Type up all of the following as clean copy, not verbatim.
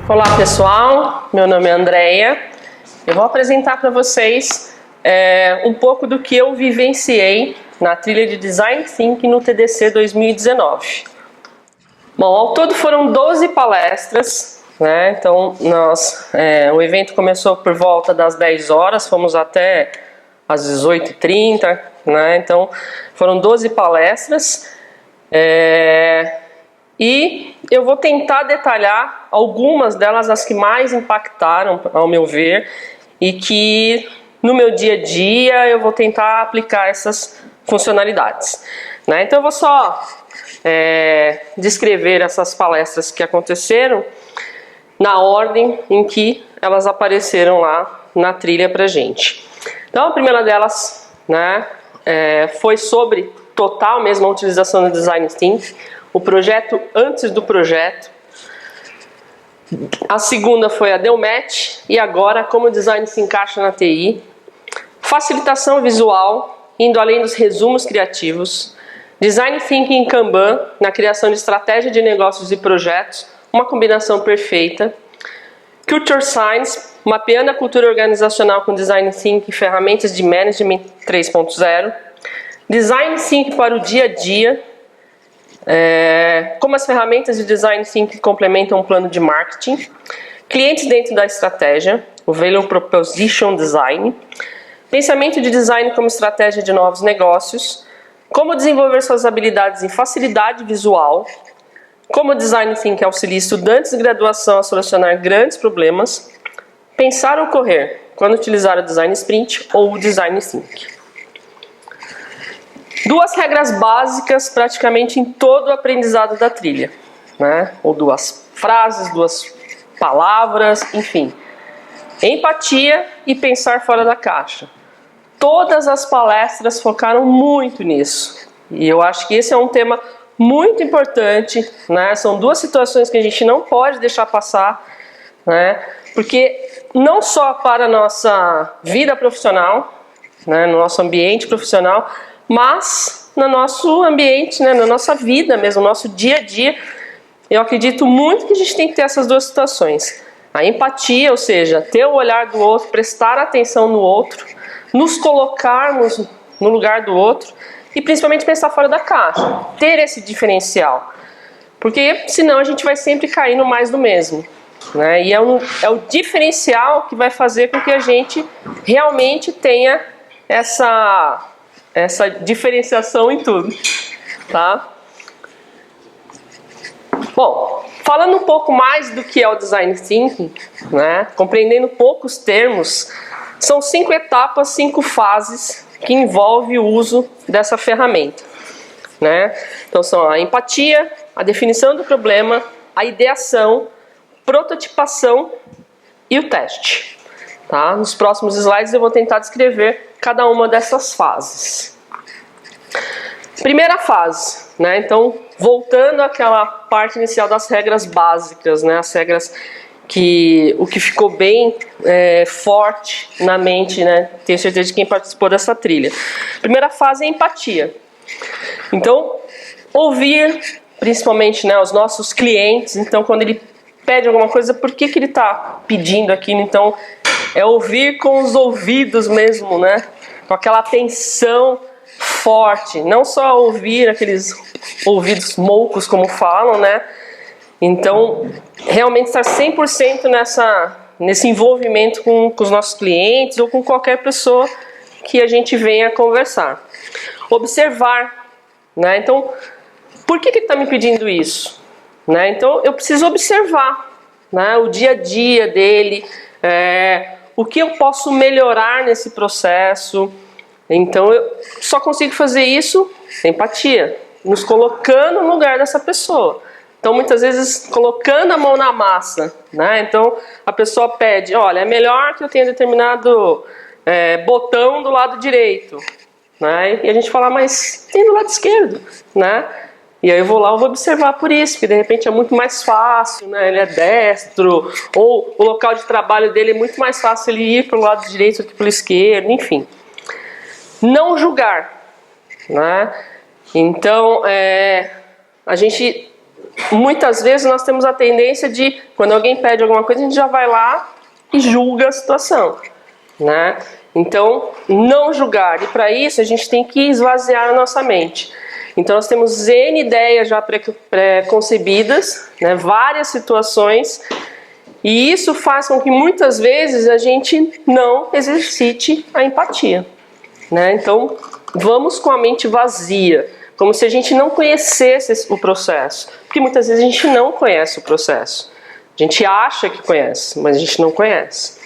Olá pessoal, meu nome é Andréia. Eu vou apresentar para vocês um pouco do que eu vivenciei na trilha de Design Thinking no TDC 2019. Bom, ao todo foram 12 palestras, né? Então o evento começou por volta das 10 horas, fomos até às 18h30, né? Então foram 12 palestras. E eu vou tentar detalhar algumas delas, as que mais impactaram, ao meu ver, e que no meu dia a dia eu vou tentar aplicar essas funcionalidades, né? Então eu vou só descrever essas palestras que aconteceram na ordem em que elas apareceram lá na trilha pra gente. Então a primeira delas, né, foi sobre total mesmo a utilização do Design Thinking, o projeto antes do projeto. A segunda foi a Deu Match, e agora como o design se encaixa na TI. Facilitação visual, indo além dos resumos criativos. Design Thinking em Kanban, na criação de estratégia de negócios e projetos, uma combinação perfeita. Culture Science, mapeando a cultura organizacional com Design Thinking e ferramentas de Management 3.0. Design Thinking para o dia a dia, como as ferramentas de Design Thinking complementam um plano de marketing. Clientes dentro da estratégia, o Value Proposition Design. Pensamento de design como estratégia de novos negócios. Como desenvolver suas habilidades em facilidade visual. Como o Design Thinking auxilia estudantes de graduação a solucionar grandes problemas. Pensar ou correr, quando utilizar o Design Sprint ou o Design Thinking. Duas regras básicas praticamente em todo o aprendizado da trilha, né? Ou duas frases, duas palavras, enfim. Empatia e pensar fora da caixa. Todas as palestras focaram muito nisso. E eu acho que esse é um tema muito importante, né? São duas situações que a gente não pode deixar passar, né? Porque não só para a nossa vida profissional, né? No nosso ambiente profissional, mas no nosso ambiente, né? Na nossa vida mesmo, no nosso dia a dia, eu acredito muito que a gente tem que ter essas duas situações. A empatia, ou seja, ter o olhar do outro, prestar atenção no outro, nos colocarmos no lugar do outro e principalmente pensar fora da caixa, ter esse diferencial. Porque senão a gente vai sempre cair no mais do mesmo, né? E é o diferencial que vai fazer com que a gente realmente tenha essa diferenciação em tudo, tá? Bom, falando um pouco mais do que é o Design Thinking, né, compreendendo poucos termos, são 5 etapas, 5 fases que envolvem o uso dessa ferramenta, né? Então são a empatia, a definição do problema, a ideação, prototipação e o teste. Tá? Nos próximos slides eu vou tentar descrever cada uma dessas fases. Primeira fase, né? Então, voltando àquela parte inicial das regras básicas, né? As regras o que ficou bem forte na mente, né? Tenho certeza de quem participou dessa trilha. Primeira fase é empatia. Então, ouvir principalmente, né, os nossos clientes. Então, quando ele pede alguma coisa, por que ele está pedindo aquilo? Então, é ouvir com os ouvidos mesmo, né? Com aquela atenção forte. Não só ouvir aqueles ouvidos moucos, como falam, né? Então, realmente estar 100% nesse envolvimento com os nossos clientes ou com qualquer pessoa que a gente venha conversar. Observar, né? Então, por que ele está me pedindo isso? Né? Então, eu preciso observar, né, o dia a dia dele, o que eu posso melhorar nesse processo. Então eu só consigo fazer isso empatia, nos colocando no lugar dessa pessoa. Então muitas vezes colocando a mão na massa, né? Então a pessoa pede, olha, é melhor que eu tenha determinado botão do lado direito, né? E a gente fala, mas tem do lado esquerdo, né? E aí eu vou observar por isso, que de repente é muito mais fácil, né? Ele é destro, ou o local de trabalho dele é muito mais fácil ele ir para o lado direito do que para o esquerdo, enfim. Não julgar, né? Então, a gente muitas vezes nós temos a tendência de, quando alguém pede alguma coisa, a gente já vai lá e julga a situação, né? Então, não julgar. E para isso, a gente tem que esvaziar a nossa mente. Então, nós temos N ideias já pré-concebidas, né? Várias situações. E isso faz com que, muitas vezes, a gente não exercite a empatia, né? Então, vamos com a mente vazia. Como se a gente não conhecesse o processo. Porque muitas vezes a gente não conhece o processo. A gente acha que conhece, mas a gente não conhece.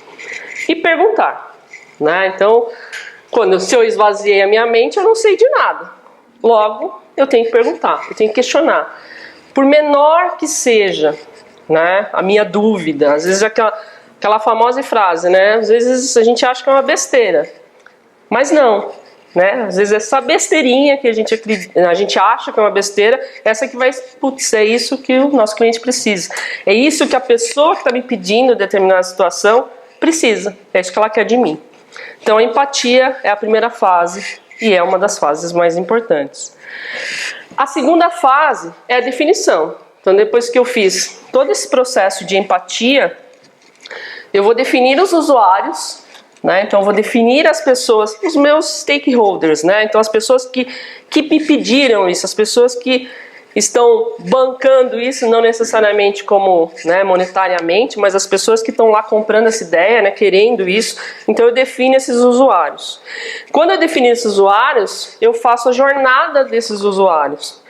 E perguntar, né? Então, se eu esvaziei a minha mente, eu não sei de nada. Logo, eu tenho que perguntar, eu tenho que questionar. Por menor que seja, né, a minha dúvida, às vezes aquela famosa frase, né? Às vezes a gente acha que é uma besteira, mas não. Né? Às vezes essa besteirinha que a gente acha que é uma besteira, essa que vai, putz, é isso que o nosso cliente precisa. É isso que a pessoa que está me pedindo determinada situação precisa. É isso que ela quer de mim. Então a empatia é a primeira fase e é uma das fases mais importantes. A segunda fase é a definição. Então depois que eu fiz todo esse processo de empatia, eu vou definir os usuários, né? Então eu vou definir as pessoas, os meus stakeholders, né? Então as pessoas que me pediram isso, as pessoas que estão bancando isso, não necessariamente como, né, monetariamente, mas as pessoas que estão lá comprando essa ideia, né, querendo isso. Então eu defino esses usuários. Quando eu defino esses usuários, eu faço a jornada desses usuários,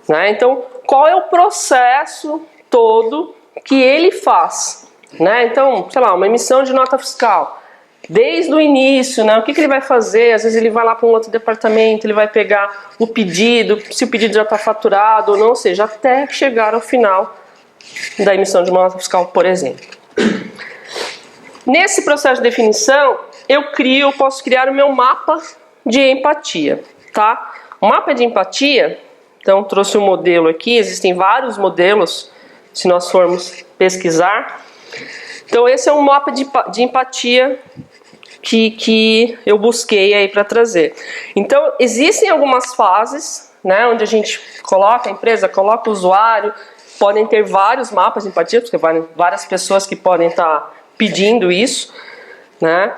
né? Então qual é o processo todo que ele faz, né? Então, sei lá, uma emissão de nota fiscal. Desde o início, né? O que ele vai fazer? Às vezes ele vai lá para um outro departamento, ele vai pegar o pedido, se o pedido já está faturado ou não, ou seja, até chegar ao final da emissão de uma nota fiscal, por exemplo. Nesse processo de definição, eu posso criar o meu mapa de empatia, tá? O mapa de empatia, então trouxe um modelo aqui, existem vários modelos, se nós formos pesquisar. Então esse é um mapa de empatia que eu busquei aí para trazer. Então existem algumas fases, né, onde a gente coloca a empresa, coloca o usuário, podem ter vários mapas de empatia, porque várias pessoas que podem estar pedindo isso, né?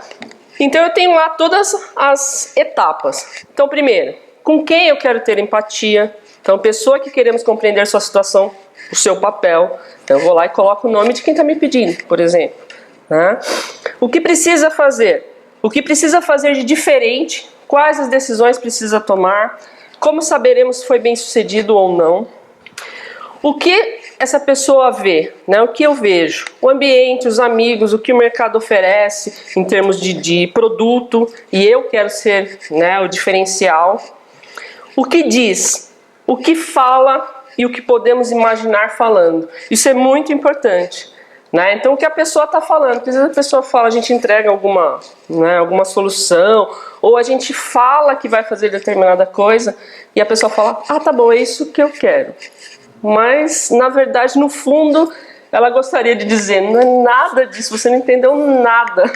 Então eu tenho lá todas as etapas. Então primeiro, com quem eu quero ter empatia? Então pessoa que queremos compreender sua situação, o seu papel. Então eu vou lá e coloco o nome de quem está me pedindo, por exemplo, né? O que precisa fazer? O que precisa fazer de diferente? Quais as decisões precisa tomar? Como saberemos se foi bem sucedido ou não? O que essa pessoa vê, né? O que eu vejo? O ambiente, os amigos, o que o mercado oferece em termos de produto, e eu quero ser, né, o diferencial. O que diz? O que fala e o que podemos imaginar falando. Isso é muito importante. Né? Então o que a pessoa está falando, porque às vezes a pessoa fala, a gente entrega alguma solução, ou a gente fala que vai fazer determinada coisa, e a pessoa fala, ah, tá bom, é isso que eu quero. Mas, na verdade, no fundo, ela gostaria de dizer, não é nada disso, você não entendeu nada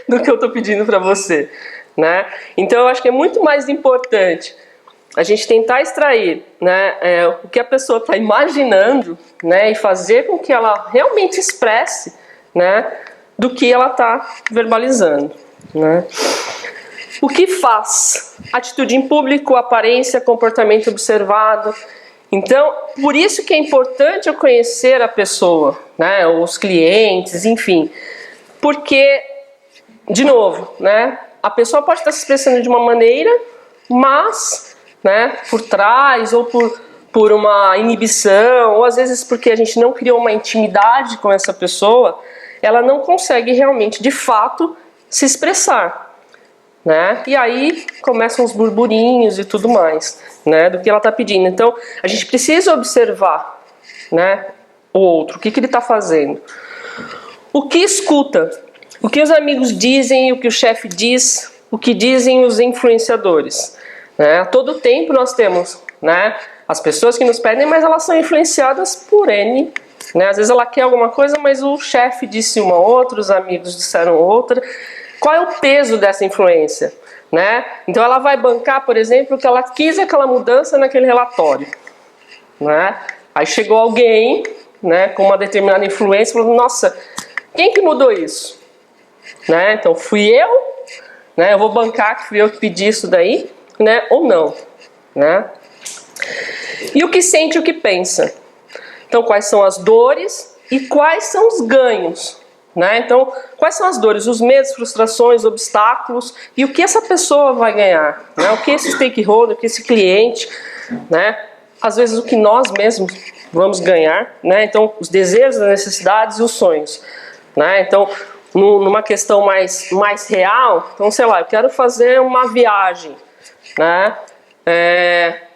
do que eu estou pedindo para você. Né? Então eu acho que é muito mais importante a gente tentar extrair, né, o que a pessoa está imaginando, né, e fazer com que ela realmente expresse, né, do que ela está verbalizando. Né. O que faz? Atitude em público, aparência, comportamento observado. Então, por isso que é importante eu conhecer a pessoa, né, os clientes, enfim. Porque, de novo, né, a pessoa pode estar se expressando de uma maneira, mas, né, por trás ou por uma inibição, ou às vezes porque a gente não criou uma intimidade com essa pessoa, ela não consegue realmente, de fato, se expressar. Né? E aí começam os burburinhos e tudo mais, né, do que ela está pedindo. Então a gente precisa observar, né, o outro, o que ele está fazendo. O que escuta, o que os amigos dizem, o que o chefe diz, o que dizem os influenciadores. Né? A todo tempo nós temos, né, as pessoas que nos pedem, mas elas são influenciadas por N. Né? Às vezes ela quer alguma coisa, mas o chefe disse uma outra, os amigos disseram outra. Qual é o peso dessa influência? Né? Então ela vai bancar, por exemplo, que ela quis aquela mudança naquele relatório. Né? Aí chegou alguém, né, com uma determinada influência, falou, nossa, quem que mudou isso? Né? Então fui eu, né, eu vou bancar que fui eu que pedi isso daí, né, ou não, né? E o que sente e o que pensa? Então quais são as dores e quais são os ganhos? Né? Então, quais são as dores, os medos, frustrações, obstáculos e o que essa pessoa vai ganhar? Né? O que esse stakeholder, o que esse cliente, né? Às vezes o que nós mesmos vamos ganhar, né? Então, os desejos, as necessidades e os sonhos. Né? Então, numa questão mais real, então, sei lá, eu quero fazer uma viagem. Né?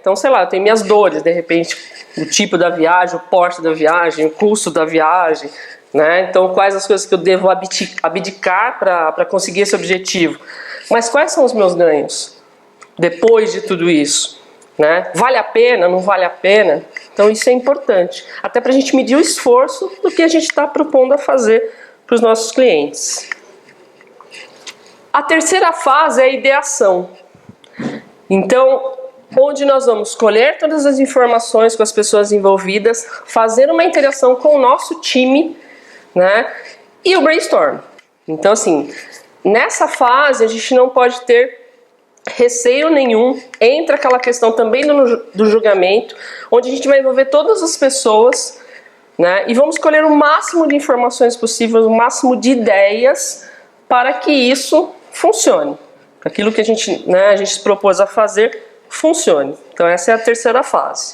Então, sei lá, eu tenho minhas dores, de repente, o tipo da viagem, o porte da viagem, o custo da viagem. Né? Então, quais as coisas que eu devo abdicar para conseguir esse objetivo? Mas quais são os meus ganhos depois de tudo isso? Né? Vale a pena? Não vale a pena? Então, isso é importante. Até para a gente medir o esforço do que a gente está propondo a fazer para os nossos clientes. A terceira fase é a ideação. Então, onde nós vamos colher todas as informações com as pessoas envolvidas, fazer uma interação com o nosso time, né? E o brainstorm. Então, assim, nessa fase a gente não pode ter receio nenhum. Entra aquela questão também do julgamento, onde a gente vai envolver todas as pessoas, né? E vamos colher o máximo de informações possíveis, o máximo de ideias para que isso funcione. Aquilo que a gente se propôs a fazer funcione. Então essa é a terceira fase.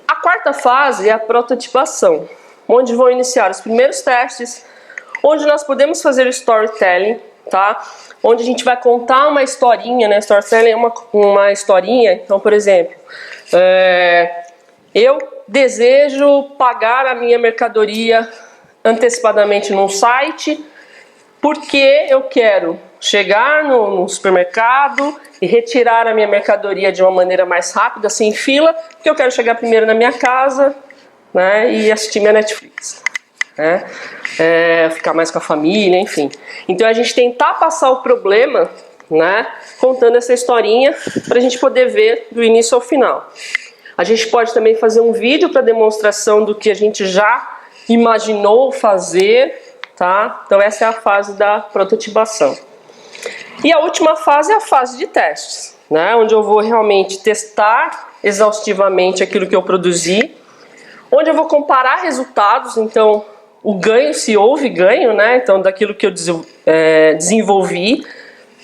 A quarta fase é a prototipação, onde vão iniciar os primeiros testes, onde nós podemos fazer o storytelling, tá? Onde a gente vai contar uma historinha, né? Storytelling é uma historinha. Então, por exemplo, eu desejo pagar a minha mercadoria antecipadamente num site, porque eu quero chegar no supermercado e retirar a minha mercadoria de uma maneira mais rápida, sem fila, porque eu quero chegar primeiro na minha casa, né, e assistir minha Netflix, né, ficar mais com a família, enfim. Então a gente tentar passar o problema, né, contando essa historinha para a gente poder ver do início ao final. A gente pode também fazer um vídeo para demonstração do que a gente já imaginou fazer, tá? Então essa é a fase da prototipação. E a última fase é a fase de testes, né? Onde eu vou realmente testar exaustivamente aquilo que eu produzi, onde eu vou comparar resultados, então o ganho, se houve ganho, né? Então daquilo que eu desenvolvi,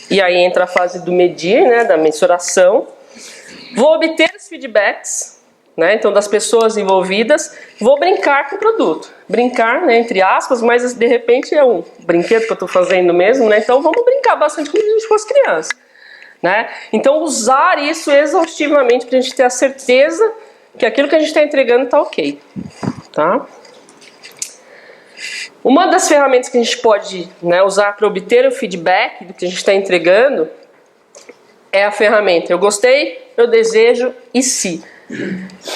e aí entra a fase do medir, né? Da mensuração. Vou obter os feedbacks, né? Então das pessoas envolvidas, vou brincar com o produto. Brincar, né, entre aspas, mas de repente é um brinquedo que eu estou fazendo mesmo, né? Então vamos brincar bastante com a gente com as crianças, né? Então usar isso exaustivamente para a gente ter a certeza que aquilo que a gente está entregando está ok, tá? Uma das ferramentas que a gente pode, né, usar para obter o feedback do que a gente está entregando é a ferramenta eu gostei, eu desejo e se.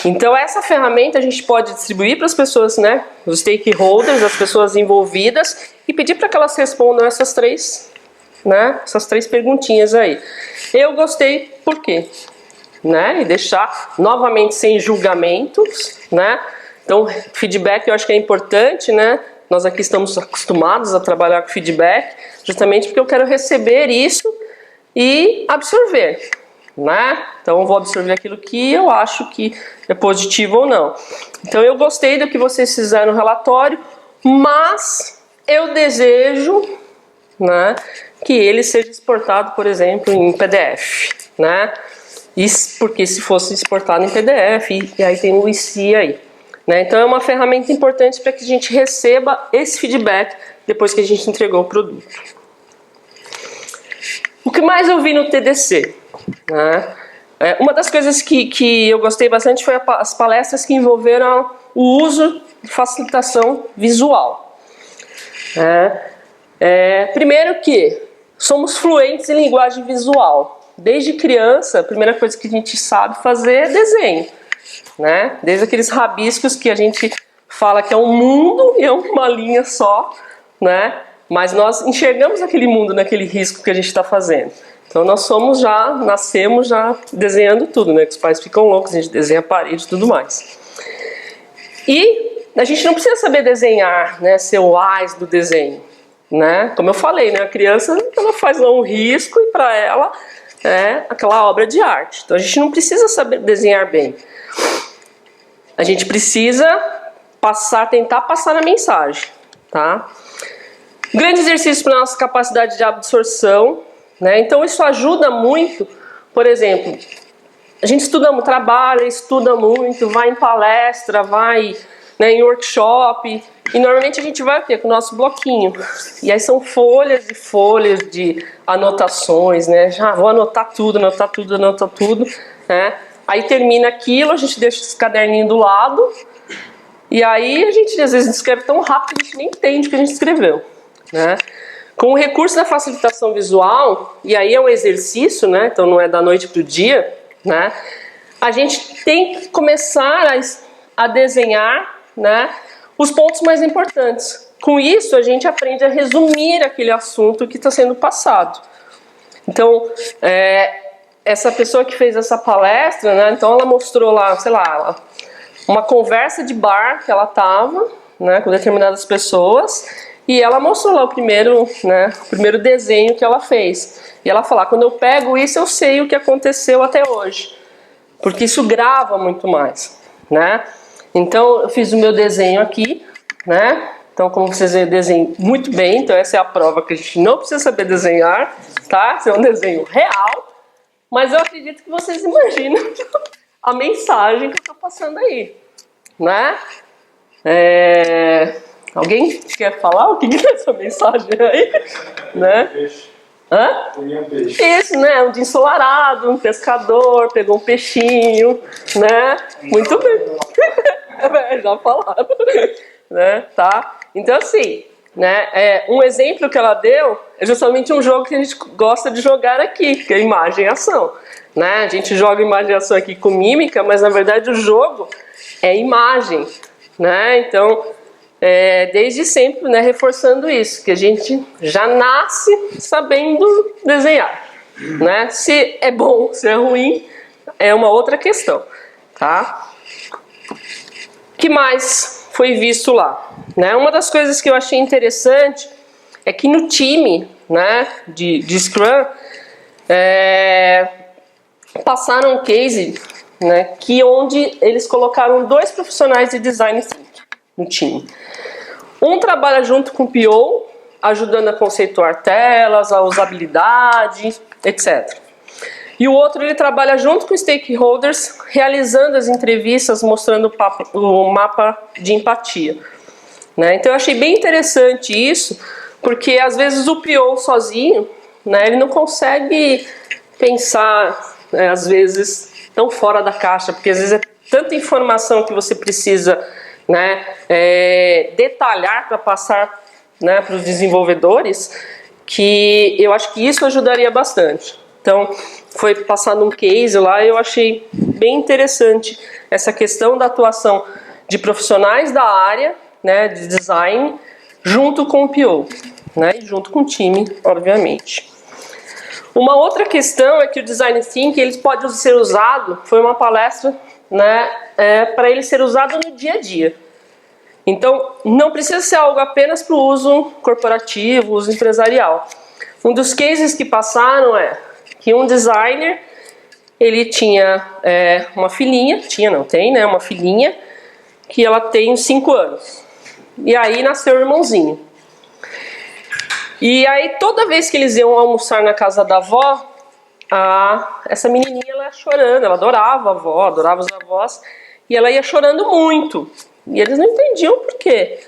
Então essa ferramenta a gente pode distribuir para as pessoas, né, os stakeholders, as pessoas envolvidas, e pedir para que elas respondam essas três perguntinhas aí. Eu gostei por quê? Né? E deixar novamente sem julgamentos, né? Então feedback eu acho que é importante, né? Nós aqui estamos acostumados a trabalhar com feedback, justamente porque eu quero receber isso e absorver. Né? Então eu vou absorver aquilo que eu acho que é positivo ou não. Então eu gostei do que vocês fizeram no relatório, mas eu desejo, né, que ele seja exportado, por exemplo, em PDF, né? Porque se fosse exportado em PDF, e aí tem o IC aí, né? Então é uma ferramenta importante para que a gente receba esse feedback depois que a gente entregou o produto. O que mais eu vi no TDC? Né? Uma das coisas que eu gostei bastante foi as palestras que envolveram o uso de facilitação visual. Primeiro que somos fluentes em linguagem visual. Desde criança, a primeira coisa que a gente sabe fazer é desenho. Né? Desde aqueles rabiscos que a gente fala que é um mundo e é uma linha só, né? Mas nós enxergamos aquele mundo naquele risco que a gente está fazendo. Então nós nascemos já desenhando tudo, né? Que os pais ficam loucos, a gente desenha a parede e tudo mais. E a gente não precisa saber desenhar, né, ser o AIS do desenho, né? Como eu falei, né, a criança ela faz lá um risco e para ela é aquela obra de arte. Então a gente não precisa saber desenhar bem. A gente precisa tentar passar a mensagem, tá? Grande exercício para nossa capacidade de absorção, né? Então isso ajuda muito, por exemplo, a gente trabalha, estuda muito, vai em palestra, vai, né, em workshop, e normalmente a gente vai o quê? Com o nosso bloquinho. E aí são folhas e folhas de anotações, né? Já vou anotar tudo, né? Aí termina aquilo, a gente deixa esse caderninho do lado, e aí a gente às vezes escreve tão rápido que a gente nem entende o que a gente escreveu, né? Com o recurso da facilitação visual, e aí é um exercício, né? Então não é da noite para o dia, né? A gente tem que começar a desenhar, né, os pontos mais importantes. Com isso a gente aprende a resumir aquele assunto que está sendo passado. Então, essa pessoa que fez essa palestra, né, então ela mostrou lá, sei lá, uma conversa de bar que ela estava, né, com determinadas pessoas, e ela mostrou lá o primeiro desenho que ela fez. E ela falou, quando eu pego isso eu sei o que aconteceu até hoje, porque isso grava muito mais, né? Então eu fiz o meu desenho aqui, né? Então, como vocês veem, eu desenho muito bem. Então essa é a prova que a gente não precisa saber desenhar, tá? Esse é um desenho real, mas eu acredito que vocês imaginam a mensagem que eu estou passando aí, né? Alguém quer falar o que é essa mensagem aí? Né? Hã? Isso, né? Um dia ensolarado, um pescador pegou um peixinho, né? Muito bem. Já falaram, né? Tá? Então assim, né? Um exemplo que ela deu é justamente um jogo que a gente gosta de jogar aqui, que é imagem e ação, né? A gente joga imagem e ação aqui com mímica, mas na verdade o jogo é imagem, né? Então desde sempre, né, reforçando isso, que a gente já nasce sabendo desenhar, né? Se é bom, se é ruim, é uma outra questão, tá? O que mais foi visto lá, né? Uma das coisas que eu achei interessante é que no time, né, de Scrum, passaram um case, né, onde eles colocaram 2 profissionais de design thinking no time. Um trabalha junto com o PO, ajudando a conceituar telas, a usabilidade, etc. E o outro ele trabalha junto com stakeholders, realizando as entrevistas, mostrando o mapa de empatia, né? Então eu achei bem interessante isso, porque às vezes o PO sozinho, né, ele não consegue pensar, às vezes, tão fora da caixa, porque às vezes é tanta informação que você precisa, né, detalhar para passar, né, para os desenvolvedores, que eu acho que isso ajudaria bastante. Então, foi passado um case lá e eu achei bem interessante essa questão da atuação de profissionais da área, né, de design, junto com o PO, né, e junto com o time, obviamente. Uma outra questão é que o Design Thinking ele pode ser usado, foi uma palestra, né, para ele ser usado no dia a dia. Então, não precisa ser algo apenas para o uso corporativo, uso empresarial. Um dos cases que passaram que um designer, ele tinha uma filhinha, tem, uma filhinha, que ela tem 5 anos. E aí nasceu o irmãozinho. E aí toda vez que eles iam almoçar na casa da avó, essa menininha ela ia chorando, ela adorava a avó, adorava os avós, e ela ia chorando muito. E eles não entendiam por quê,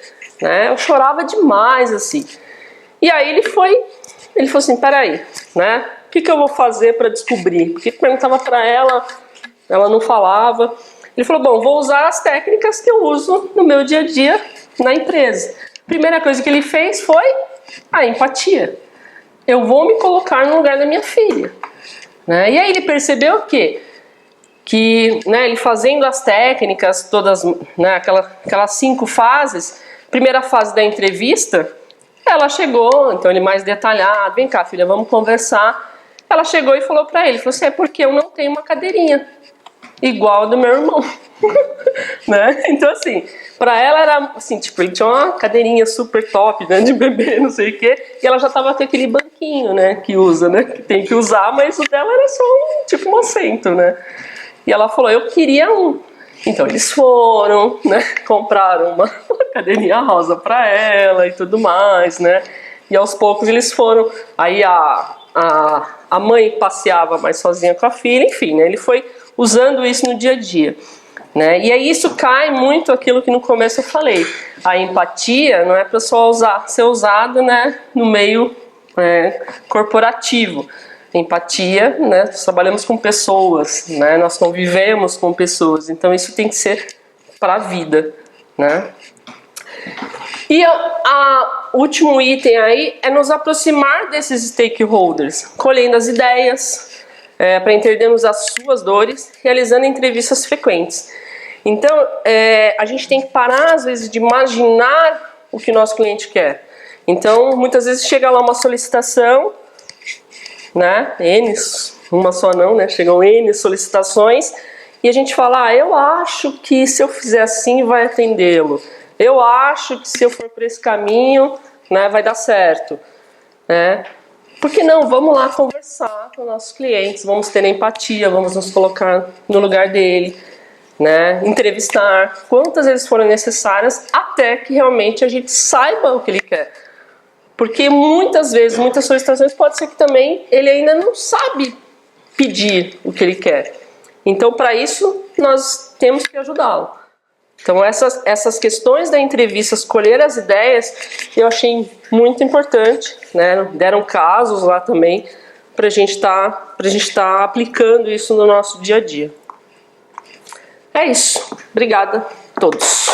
né? Eu chorava demais, assim. E aí ele falou assim, peraí, né? O que eu vou fazer para descobrir? Porque perguntava para ela, ela não falava. Ele falou, bom, vou usar as técnicas que eu uso no meu dia a dia na empresa. A primeira coisa que ele fez foi a empatia. Eu vou me colocar no lugar da minha filha, né? E aí ele percebeu o quê? Que, né, ele fazendo as técnicas todas, né, aquelas 5 fases, primeira fase da entrevista, ela chegou, então ele mais detalhado, vem cá filha, vamos conversar. Ela chegou e falou para ele, falou assim, é porque eu não tenho uma cadeirinha igual a do meu irmão, Né? Então, assim, pra ela era assim, tipo, ele tinha uma cadeirinha super top, né, de bebê, não sei o quê, e ela já tava com aquele banquinho, né, que usa, né, que tem que usar, mas o dela era só tipo um assento, né. E ela falou, eu queria um. Então eles foram, né, compraram uma cadeirinha rosa pra ela e tudo mais, né, e aos poucos eles foram, aí a mãe passeava mais sozinha com a filha, enfim, né, ele foi usando isso no dia a dia. Né? E aí isso cai muito aquilo que no começo eu falei. A empatia não é para só ser usada, né, no meio corporativo. Empatia, né, nós trabalhamos com pessoas, né, nós convivemos com pessoas, então isso tem que ser para a vida. Né? E o último item aí é nos aproximar desses stakeholders, colhendo as ideias, para entendermos as suas dores, realizando entrevistas frequentes. Então, a gente tem que parar, às vezes, de imaginar o que o nosso cliente quer. Então, muitas vezes chega lá uma solicitação, né? N, uma só não, né? Chegam N solicitações, e a gente fala, eu acho que se eu fizer assim vai atendê-lo. Eu acho que se eu for por esse caminho, né, vai dar certo. Né? Por que não? Vamos lá conversar com nossos clientes, vamos ter empatia, vamos nos colocar no lugar dele, né? Entrevistar quantas vezes forem necessárias até que realmente a gente saiba o que ele quer. Porque muitas vezes, muitas solicitações, pode ser que também ele ainda não sabe pedir o que ele quer. Então, para isso, nós temos que ajudá-lo. Então, essas questões da entrevista, escolher as ideias, eu achei muito importante, né? Deram casos lá também para a gente tá aplicando isso no nosso dia a dia. É isso. Obrigada a todos.